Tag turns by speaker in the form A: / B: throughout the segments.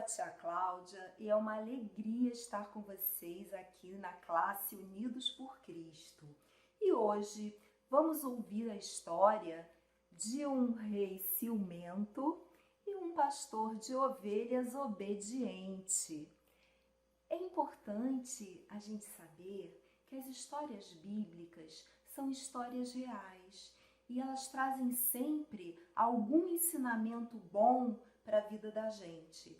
A: tia Cláudia e é uma alegria estar com vocês aqui na classe Unidos por Cristo. E hoje vamos ouvir a história de um rei ciumento e um pastor de ovelhas obediente. É importante a gente saber que as histórias bíblicas são histórias reais e elas trazem sempre algum ensinamento bom para a vida da gente.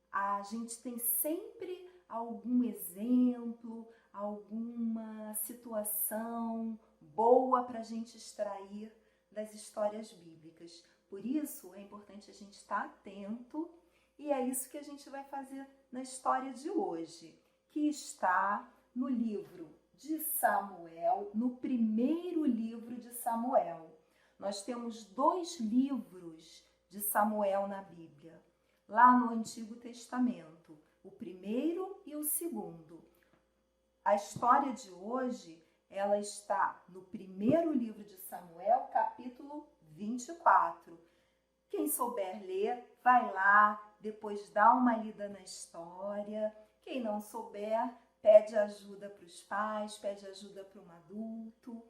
A: A gente tem sempre algum exemplo, alguma situação boa para a gente extrair das histórias bíblicas. Por isso é importante a gente estar atento e é isso que a gente vai fazer na história de hoje, que está no livro de Samuel, no primeiro livro de Samuel. Nós temos 2 livros de Samuel na Bíblia, lá no Antigo Testamento, o primeiro e o segundo. A história de hoje, ela está no primeiro livro de Samuel, capítulo 24. Quem souber ler, vai lá, depois dá uma lida na história. Quem não souber, pede ajuda para os pais, pede ajuda para um adulto.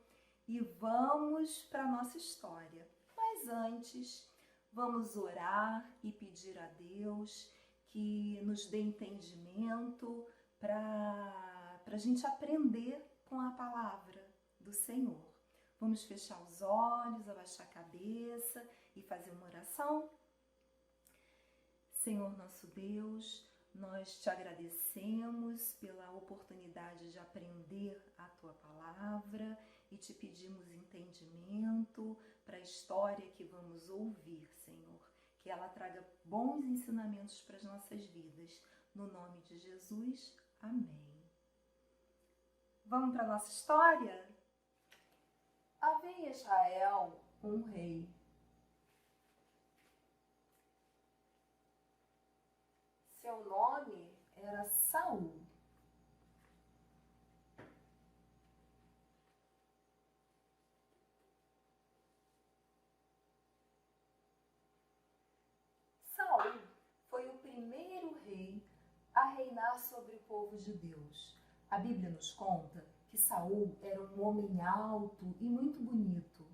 A: E vamos para a nossa história. Mas antes, vamos orar e pedir a Deus que nos dê entendimento para a gente aprender com a palavra do Senhor. Vamos fechar os olhos, abaixar a cabeça e fazer uma oração? Senhor nosso Deus, nós te agradecemos pela oportunidade de aprender a Tua palavra e te pedimos entendimento para a história que vamos ouvir, Senhor. Que ela traga bons ensinamentos para as nossas vidas. No nome de Jesus, amém. Vamos para a nossa história? Havia em Israel um rei. Seu nome era Saul. Saul foi o primeiro rei a reinar sobre o povo de Deus. A Bíblia nos conta que Saul era um homem alto e muito bonito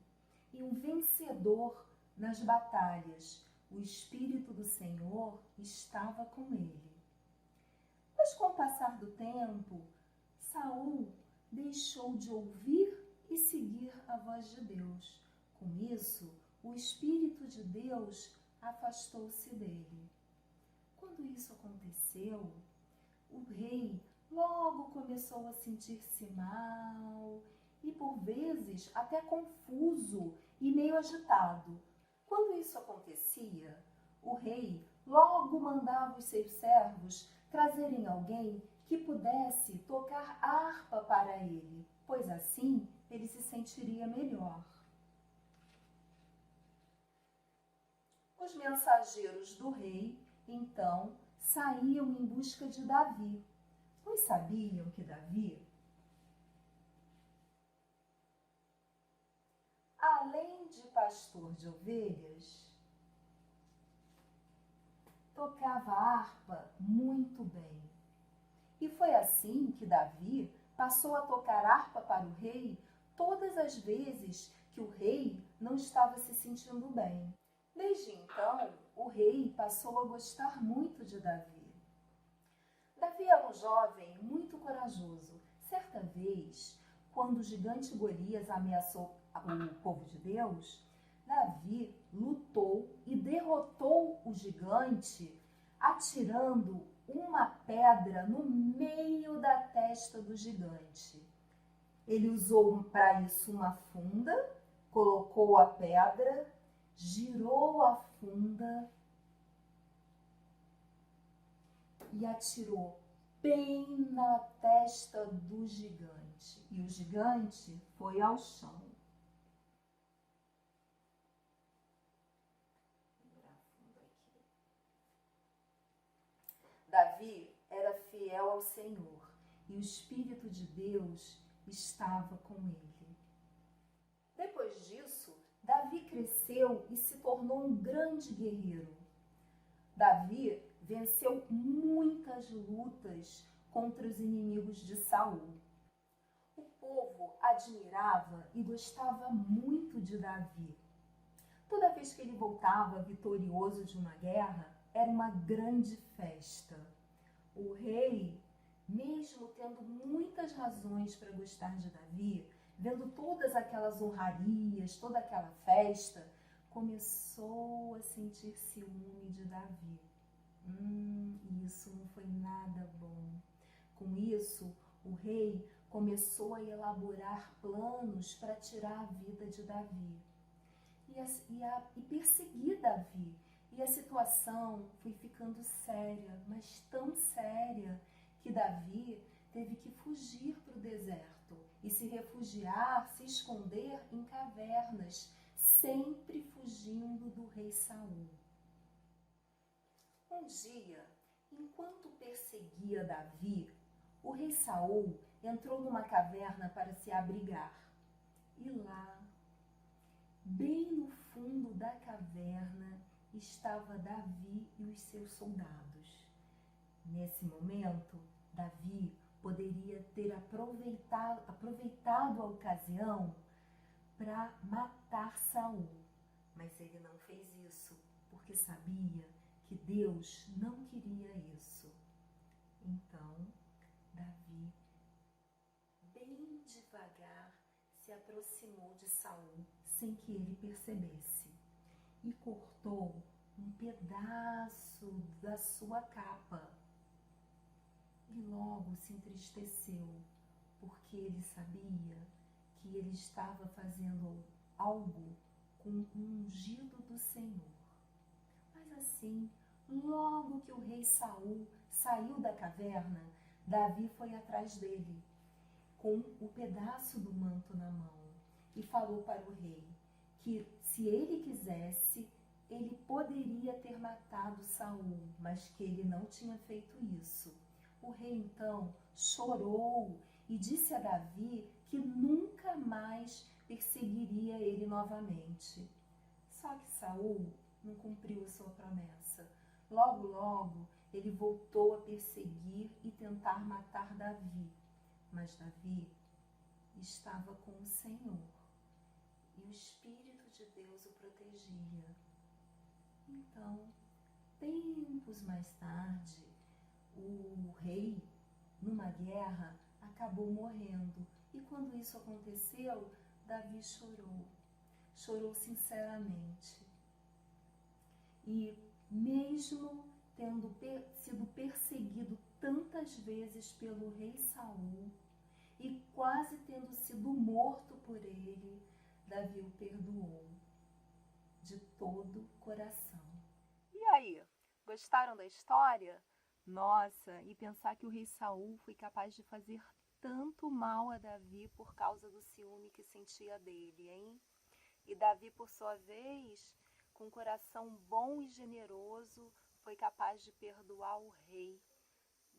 A: e um vencedor nas batalhas. O Espírito do Senhor estava com ele. Mas com o passar do tempo, Saul deixou de ouvir e seguir a voz de Deus. Com isso, o Espírito de Deus afastou-se dele. Quando isso aconteceu, o rei logo começou a sentir-se mal e, por vezes, até confuso e meio agitado. Quando isso acontecia, o rei logo mandava os seus servos trazerem alguém que pudesse tocar harpa para ele, pois assim ele se sentiria melhor. Os mensageiros do rei, então, saíam em busca de Davi, pois sabiam que Davi, além de pastor de ovelhas, tocava harpa muito bem. E foi assim que Davi passou a tocar harpa para o rei todas as vezes que o rei não estava se sentindo bem. Desde então, o rei passou a gostar muito de Davi. Davi era um jovem muito corajoso. Certa vez, quando o gigante Golias ameaçou o povo de Deus, Davi lutou e derrotou o gigante atirando uma pedra no meio da testa do gigante. Ele usou para isso uma funda, colocou a pedra, girou a funda e atirou bem na testa do gigante. E o gigante foi ao chão. Davi era fiel ao Senhor e o Espírito de Deus estava com ele. Depois disso, Davi cresceu e se tornou um grande guerreiro. Davi venceu muitas lutas contra os inimigos de Saul. O povo admirava e gostava muito de Davi. Toda vez que ele voltava vitorioso de uma guerra, era uma grande festa. O rei, mesmo tendo muitas razões para gostar de Davi, vendo todas aquelas honrarias, toda aquela festa, começou a sentir ciúme de Davi. Isso não foi nada bom. Com isso, o rei começou a elaborar planos para tirar a vida de Davi e perseguir Davi. E a situação foi ficando séria, mas tão séria, que Davi teve que fugir para o deserto e se refugiar, se esconder em cavernas, sempre fugindo do rei Saul. Um dia, enquanto perseguia Davi, o rei Saul entrou numa caverna para se abrigar. E lá, bem no fundo da caverna, estava Davi e os seus soldados. Nesse momento, Davi poderia ter aproveitado a ocasião para matar Saul, mas ele não fez isso, porque sabia que Deus não queria isso. Então, Davi, bem devagar, se aproximou de Saul sem que ele percebesse e cortou um pedaço da sua capa. E logo se entristeceu, porque ele sabia que ele estava fazendo algo com o ungido do Senhor. Mas assim, logo que o rei Saul saiu da caverna, Davi foi atrás dele, com o pedaço do manto na mão, e falou para o rei que, se ele quisesse, ele poderia ter matado Saul, mas que ele não tinha feito isso. O rei então chorou e disse a Davi que nunca mais perseguiria ele novamente. Só que Saul não cumpriu a sua promessa. Logo, ele voltou a perseguir e tentar matar Davi. Mas Davi estava com o Senhor e o Espírito de Deus o protegia. Então, tempos mais tarde, o rei, numa guerra, acabou morrendo. E quando isso aconteceu, Davi chorou sinceramente. E mesmo tendo sido perseguido tantas vezes pelo rei Saul e quase tendo sido morto por ele, Davi o perdoou de todo o coração. E aí, gostaram da história? Nossa, e pensar que o rei Saul foi capaz de fazer tanto mal a Davi por causa do ciúme que sentia dele, hein? E Davi, por sua vez, com um coração bom e generoso, foi capaz de perdoar o rei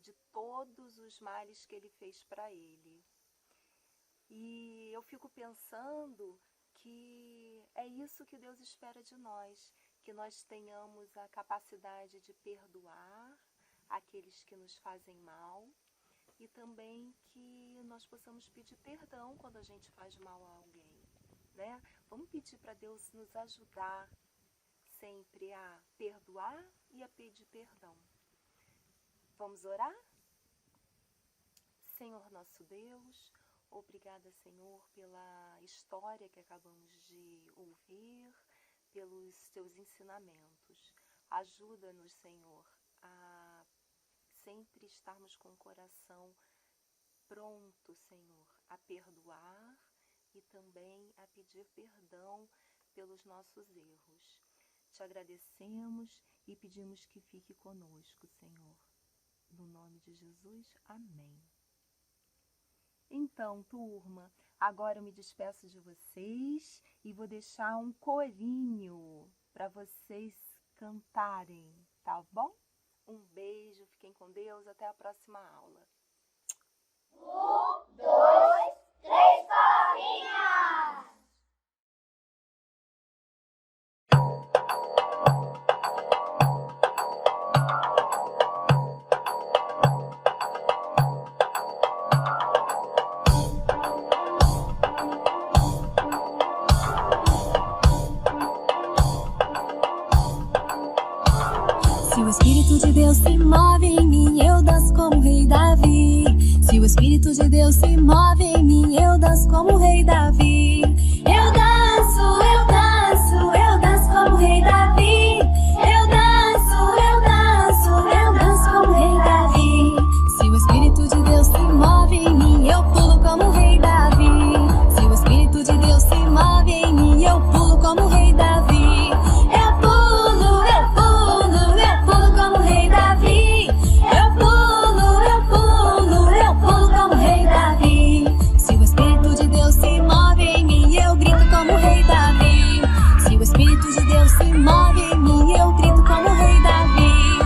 A: de todos os males que ele fez para ele. E eu fico pensando que é isso que Deus espera de nós, que nós tenhamos a capacidade de perdoar aqueles que nos fazem mal e também que nós possamos pedir perdão quando a gente faz mal a alguém, né? Vamos pedir para Deus nos ajudar sempre a perdoar e a pedir perdão. Vamos orar? Senhor nosso Deus, obrigada, Senhor, pela história que acabamos de ouvir, pelos teus ensinamentos. Ajuda-nos, Senhor, a sempre estarmos com o coração pronto, Senhor, a perdoar e também a pedir perdão pelos nossos erros. Te agradecemos e pedimos que fique conosco, Senhor. No nome de Jesus, amém. Então, turma, agora eu me despeço de vocês e vou deixar um corinho para vocês cantarem, tá bom? Um beijo, fiquem com Deus, até a próxima aula.
B: 1, 2, 3, palavrinhas!
C: Espírito de Deus se move em mim, eu danço como o rei Davi. Se o Espírito de Deus se move em mim, eu danço como o rei Davi. Eu danço, eu danço, eu danço como o rei Davi. Eu danço, eu danço, eu danço como o rei Davi. Se o Espírito de Deus se move em mim, eu pulo como o rei Davi. Se o Espírito de Deus se move em mim, eu pulo como o rei Davi. Eu pulo, eu pulo, eu pulo como o rei Davi. Eu pulo, eu pulo, eu pulo como o rei Davi. Se o Espírito de Deus se move em mim, eu grito como o rei Davi. Se o Espírito de Deus se move em mim, eu grito como o rei Davi.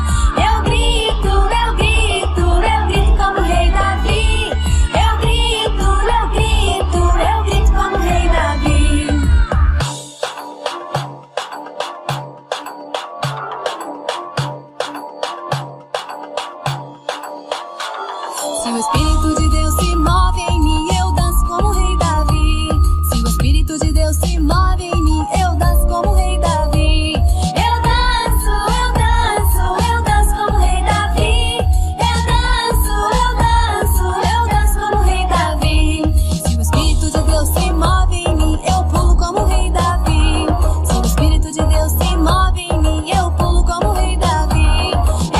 C: Eu grito, eu grito, eu grito como o rei Davi. Eu grito, eu grito, eu grito como o rei Davi. Se o Espírito de Deus se move em mim, eu danço como o rei Davi. Se o Espírito de Deus se move em mim, eu danço como o rei Davi. Eu danço, eu danço, eu danço como o rei Davi. Eu danço, eu danço, eu danço como o rei Davi. Se o Espírito de Deus se move em mim, eu pulo como o rei Davi. Se o Espírito de Deus se move em mim, eu pulo como o rei Davi.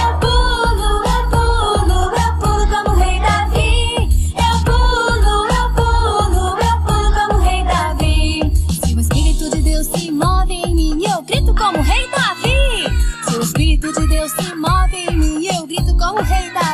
C: Eu pulo, eu pulo, eu pulo como o rei Davi. Eu pulo, eu pulo, eu pulo como o rei Davi. Se o Espírito de Deus se move em mim, eu grito como o rei Davi. Se o Espírito de Deus se move em mim, eu grito como o rei Davi.